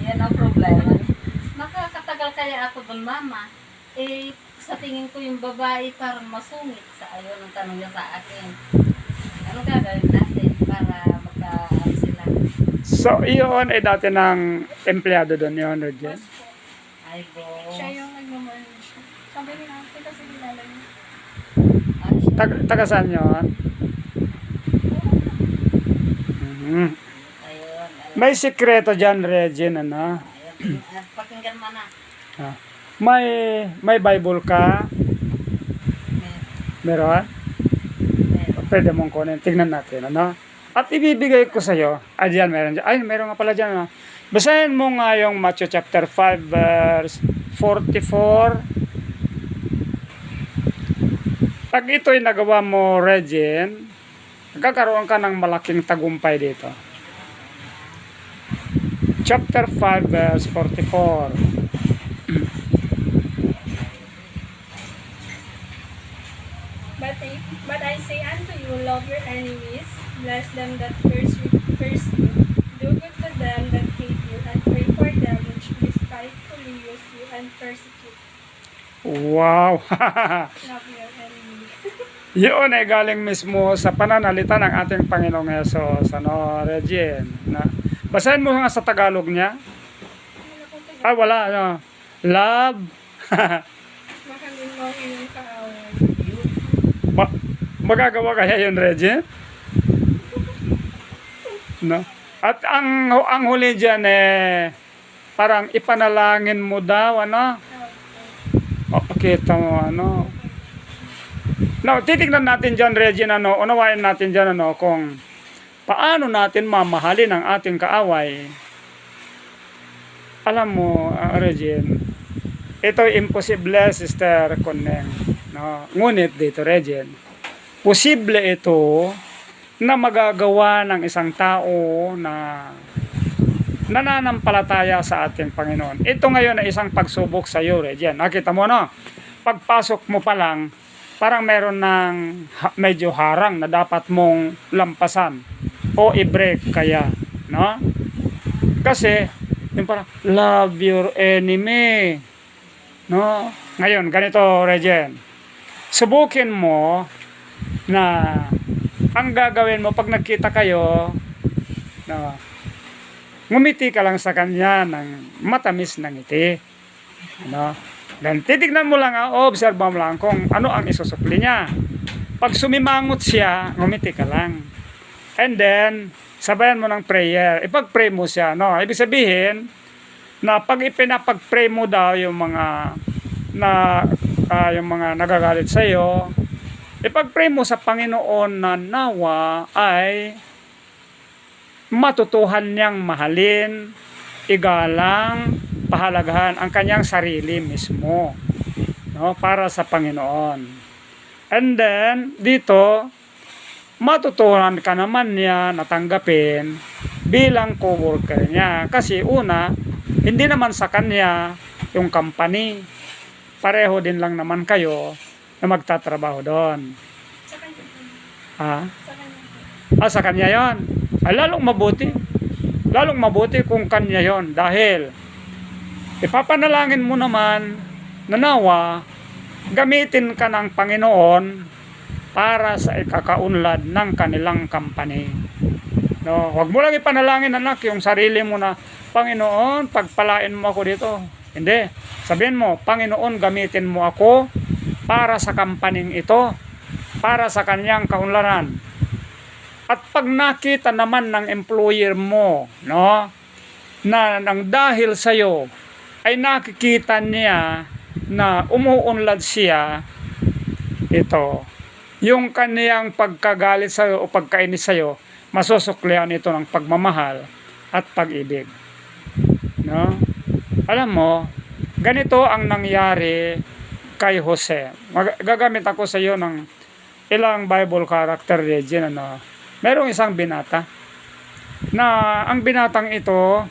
Yan ang problema. Nakakatagal kaya ako doon, mama. Eh, sa tingin ko yung babae parang masungit. Sa ayaw ng tanong niya sa akin. Ano gagawin natin para sila? So, iyon ay dati ng empleyado doon yun, Regine. Boss po. Ay, go. Siya yung nagmamorning siya. Sabi ni ate kasi kilala niya. Ay, siya. Taga saan yun? Mhm. Ayun. May sikreto dyan, Regine, ano? Ayun. Pakinggan mo na. Ah. May Bible ka? Meron? Pwede mong kunin. Tignan natin, ano? At ibibigay ko sa'yo. Ay, diyan, meron dyan. Ay, meron nga pala dyan, ano? Basahin mo nga yung Matthew chapter 5, verse 44. Pag ito'y nagawa mo, Regine, magkakaroon ka ng malaking tagumpay dito. Chapter 5, verse 44. But I say unto you, love your enemies, bless them that curse you, do good to them that hate you, and pray for them which despitefully use you and persecute. Wow! Love your enemy. Yun ay galing mismo sa pananalita ng ating Panginoong Hesus. Ano, Regine? Na, basahin mo nga sa Tagalog niya. Wala ko tayo. Ah, wala. Ano? Love. Mahalin mo ang iyong kaaway. Magagawa kaya yun, Regine? No? At ang huli dyan parang ipanalangin mo daw, ano? O, pakita mo, ano? Now, titignan natin dyan, Regine, ano? Unawain natin dyan, ano? Kung paano natin mamahalin ang ating kaaway. Alam mo, Regine, ito imposible, Sister Coneng. No? Ngunit dito, Regine, posible ito na magagawa ng isang tao na nananampalataya sa ating Panginoon. Ito ngayon ay isang pagsubok sa iyo, Regine. Nakita mo, no? Pagpasok mo pa lang, parang meron ng medyo harang na dapat mong lampasan o i-break kaya, no? Kasi, yung parang, love your enemy. No? Ngayon, ganito, Regine. Subukin mo na ang gagawin mo pag nagkita kayo, no, ngumiti ka lang sa kanya ng matamis na ngiti. No? Then titignan mo lang, observe mo lang kung ano ang isusukli niya. Pag sumimangot siya, ngumiti ka lang. And then, sabayan mo ng prayer. Ipag-pray mo siya. No? Ibig sabihin, na pag ipinapag-pray mo daw yung mga nagagalit sa iyo, ipag-pray mo sa Panginoon na nawa ay matutuhan niyang mahalin, igalang, pahalagahan ang kanyang sarili mismo, no, para sa Panginoon. And then dito matutuhan ka naman niya natanggapin bilang co-worker niya, kasi una, hindi naman sa kanya yung company, pareho din lang naman kayo na magtatrabaho doon. Sa kanya. Ha? Sa kanya. Sa kanya yon. Ay, lalong mabuti. Lalong mabuti kung kanya yon. Dahil, ipapanalangin mo naman na nawa, gamitin ka ng Panginoon para sa ikakaunlad ng kanilang company. No, huwag mo lang ipanalangin, anak, yung sarili mo na, Panginoon, pagpalain mo ako dito. Hindi. Sabihin mo, Panginoon, gamitin mo ako para sa kampaning ito, para sa kanyang kaunlaran. At pag nakita naman ng employer mo, no, na nang dahil sa iyo ay nakikita niya na umuunlad siya, ito, yung kaniyang pagkagalit sa iyo o pagkainis sa iyo, masusuklian ito ng pagmamahal at pag-ibig. No? Alam mo, ganito ang nangyari kay Jose. Gagamit ako sa iyo ng ilang Bible character, Regine, ano. Merong isang binata na ang binatang ito,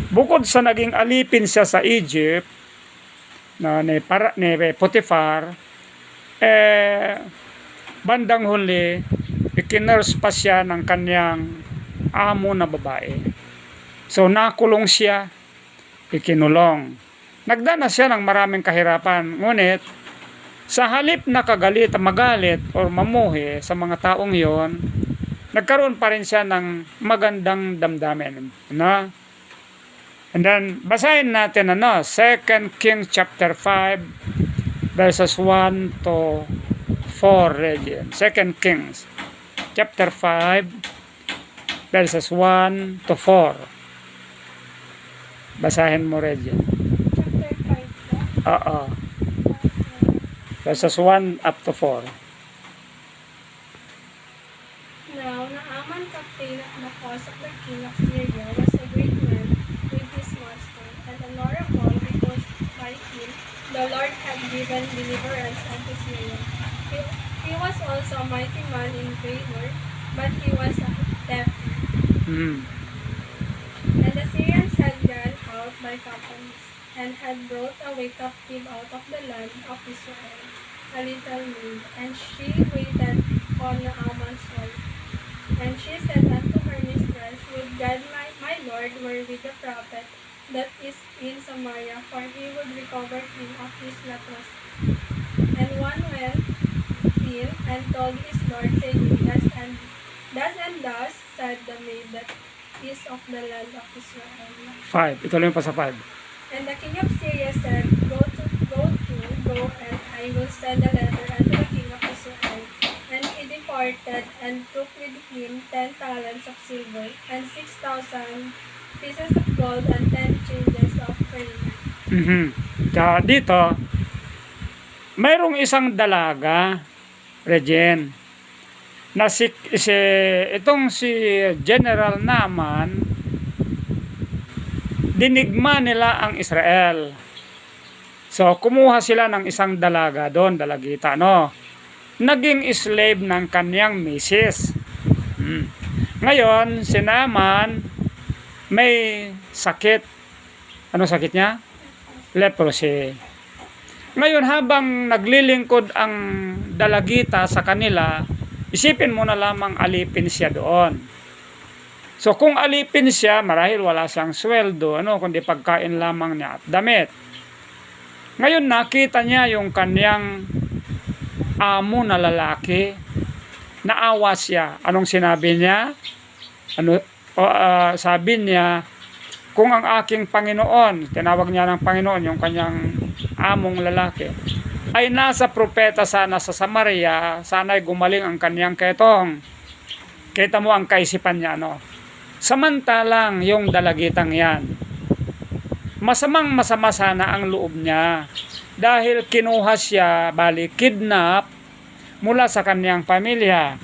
bukod sa naging alipin siya sa Egypt, na ni Potiphar, bandang huli, ikinurse pa siya ng kanyang amo na babae. So nakulong siya, ikinulong. Nagdanas siya ng maraming kahirapan. Ngunit sa halip na magalit o mamuhi sa mga taong yon, nagkaroon pa rin siya ng magandang damdamin. No? And then, basahin natin 2 Kings chapter 5, verses 1 to 4, Regine. 2 Kings chapter 5, verses 1 to 4. Basahin mo, Regine. Chapter 5 po. Oo. Verses 1 up to 4. Now, Naaman, captain of the cause of the king of Syria, was a great man with his master, and honorable because by him the Lord had given deliverance unto Syria. He was also a mighty man in valor, but he was a deaf. Hmm. And the Syrians had gone out by companies, and had brought away captive out of the land of Israel a little maid, and she waited on Naaman's wife. And she said unto her mistress, Would God my Lord were with the prophet that is in Samaria, for he would recover him of his leprosy. And one went in and told his Lord, saying, Thus and thus said the maid that is of the land of Israel. 5. Ituloy mo pa sa 5. And the king of Syria said, Go, and I will send a letter unto the king of Israel. And he departed, and took with him 10 talents of silver, and 6,000 pieces of gold, and 10 changes of raiment. Kaya dito, mayroong isang dalaga, Regine, na itong si General Naaman, dinigma nila ang Israel. So, kumuha sila ng isang dalaga doon, dalagita, naging slave ng kanyang misis. Ngayon, si Naaman may sakit. Ano sakit niya? Leprosy. Ngayon, habang naglilingkod ang dalagita sa kanila, isipin mo na lamang alipin siya doon. So, kung alipin siya, marahil wala siyang sweldo, kundi pagkain lamang niya at damit. Ngayon, nakita niya yung kanyang amo na lalaki, naawa siya. Anong sinabi niya? Sabi niya, kung ang aking Panginoon, tinawag niya ng Panginoon yung kanyang among lalaki, ay nasa propeta sana sa Samaria, sana'y gumaling ang kanyang ketong. Kita mo ang kaisipan niya, Samantalang yung dalagitang yan, masama sana ang loob niya. Dahil kinuha siya, kidnap mula sa kanyang pamilya.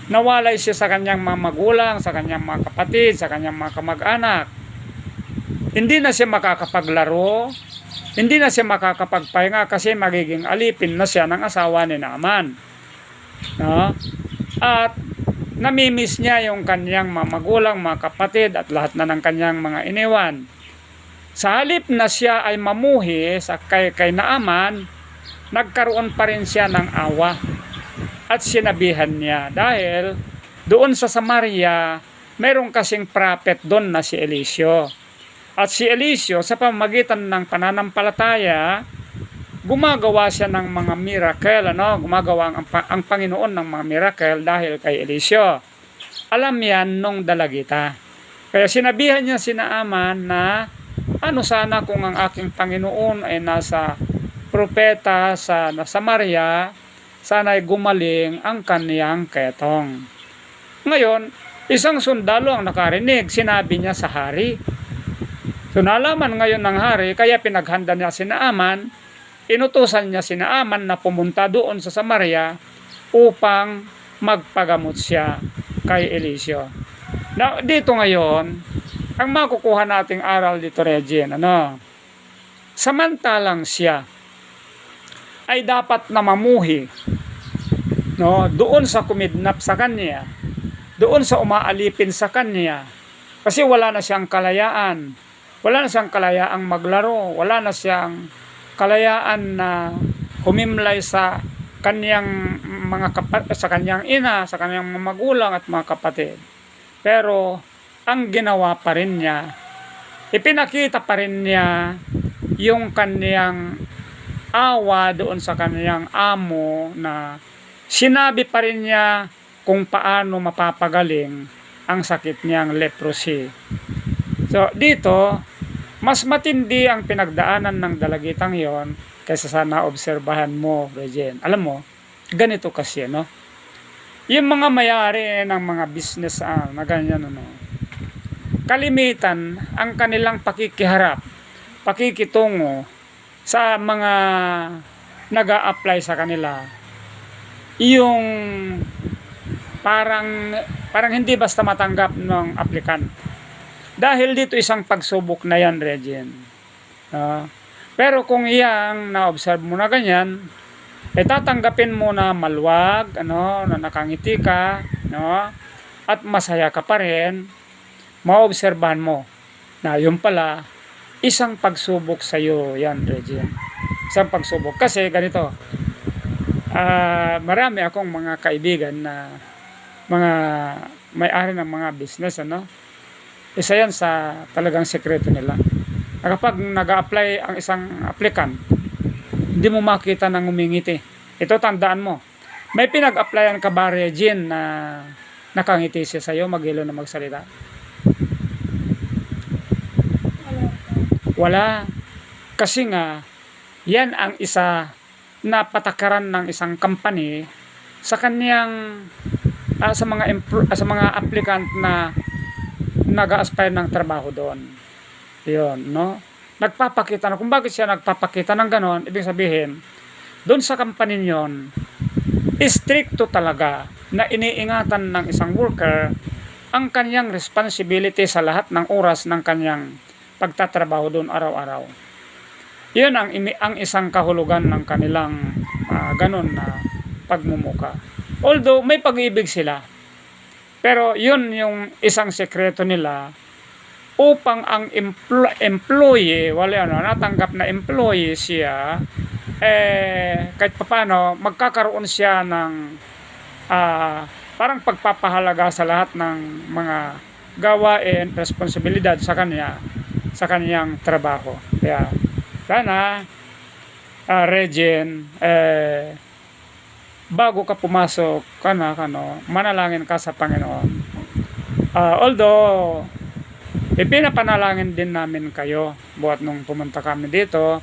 Nawalay siya sa kanyang mga magulang, sa kanyang mga kapatid, sa kanyang mga kamag-anak. Hindi na siya makakapaglaro, hindi na siya makakapagpahinga kasi magiging alipin na siya ng asawa ni Naaman. At namimiss niya yung kanyang mga magulang, mga kapatid at lahat na ng kanyang mga iniwan. Sa halip na siya ay mamuhi kay Naaman, nagkaroon pa rin siya ng awa at sinabihan niya. Dahil doon sa Samaria, mayroong kasing prophet doon na si Eliseo. At si Eliseo, sa pamamagitan ng pananampalataya, gumagawa siya ng mga miracle. Gumagawa ang Panginoon ng mga miracle dahil kay Eliseo. Alam yan nung dalagita. Kaya sinabihan niya si Naaman na, sana kung ang aking Panginoon ay nasa propeta sa Samaria, sana ay gumaling ang kaniyang ketong. Ngayon, isang sundalo ang nakarinig, sinabi niya sa hari. So nalaman ngayon ng hari, kaya pinaghanda niya si Naaman, inutusan niya si Naaman na pumunta doon sa Samaria upang magpagamot siya kay Eliseo. Now, dito ngayon, ang makukuha nating aral dito, Regine, samantalang siya ay dapat na mamuhi, doon sa kumidnap sa kanya, doon sa umaalipin sa kanya, kasi wala na siyang kalayaan, wala na siyang kalayaang maglaro, wala na siyang kalayaan na humimlay sa kanyang sa kanyang ina, sa kanyang mga magulang at mga kapatid. Pero ang ginawa pa rin niya, ipinakita pa rin niya yung kaniyang awa doon sa kaniyang amo, na sinabi pa rin niya kung paano mapapagaling ang sakit niyang leprosy. So dito, mas matindi ang pinagdaanan ng dalagitang yon kaysa sa naobserbahan mo, Regine. Alam mo, ganito kasi, no? Yung mga mayari ng mga business na ganyan, ano, kalimitan ang kanilang pakikiharap, pakikitungo sa mga nag-a-apply sa kanila, yung parang hindi basta matanggap ng applicant. Dahil dito isang pagsubok na yan, Regine. Pero kung iyang na-observe mo na ganyan, tatanggapin mo na maluwag, na nakangiti ka, at masaya ka pa rin, maobserbahan mo na yun pala, isang pagsubok sa iyo yan, Regine. Isang pagsubok. Kasi ganito, marami akong mga kaibigan na mga may-ari ng mga business, isa yan sa talagang sekreto nila. Kapag nag-a-apply ang isang applicant, hindi mo makita nang umingiti. Ito, tandaan mo. May pinag-applyan ka ba, Regine, na nakangiti siya sa'yo, maghilo na magsalita? Wala. Kasi nga, yan ang isa na patakaran ng isang company sa kanyang sa mga applicant na nag-a-aspire ng trabaho doon. Yun, no? Nagpapakita na, kung bakit siya nagpapakita ng ganon, ibig sabihin, doon sa company nyon, stricto talaga na iniingatan ng isang worker ang kanyang responsibility sa lahat ng oras ng kanyang pagtatrabaho doon araw-araw. Yun ang isang kahulugan ng kanilang ganon na pagmumuka. Although may pag-ibig sila, pero yun yung isang sekreto nila upang ang employee, natanggap na employee siya, kahit paano magkakaroon siya ng parang pagpapahalaga sa lahat ng mga gawain, responsibilidad sa kanyang trabaho. Kaya sana, Regine, bago ka pumasok, manalangin ka sa Panginoon. Although, pinapanalangin din namin kayo, buhat nung pumunta kami dito,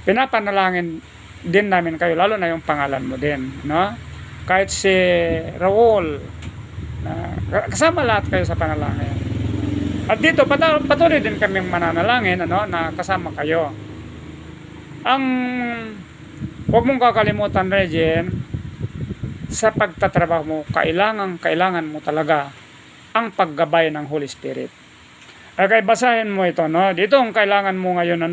pinapanalangin din namin kayo, lalo na yung pangalan mo din, no? Kahit si Raul, kasama lahat kayo sa panalangin. At dito, patuloy din kami mananalangin, na kasama kayo. Huwag mong kakalimutan, Regine, sa pagtatrabaho mo, kailangan mo talaga ang paggabay ng Holy Spirit. Kaya basahin mo ito, no? Dito ang kailangan mo ngayon,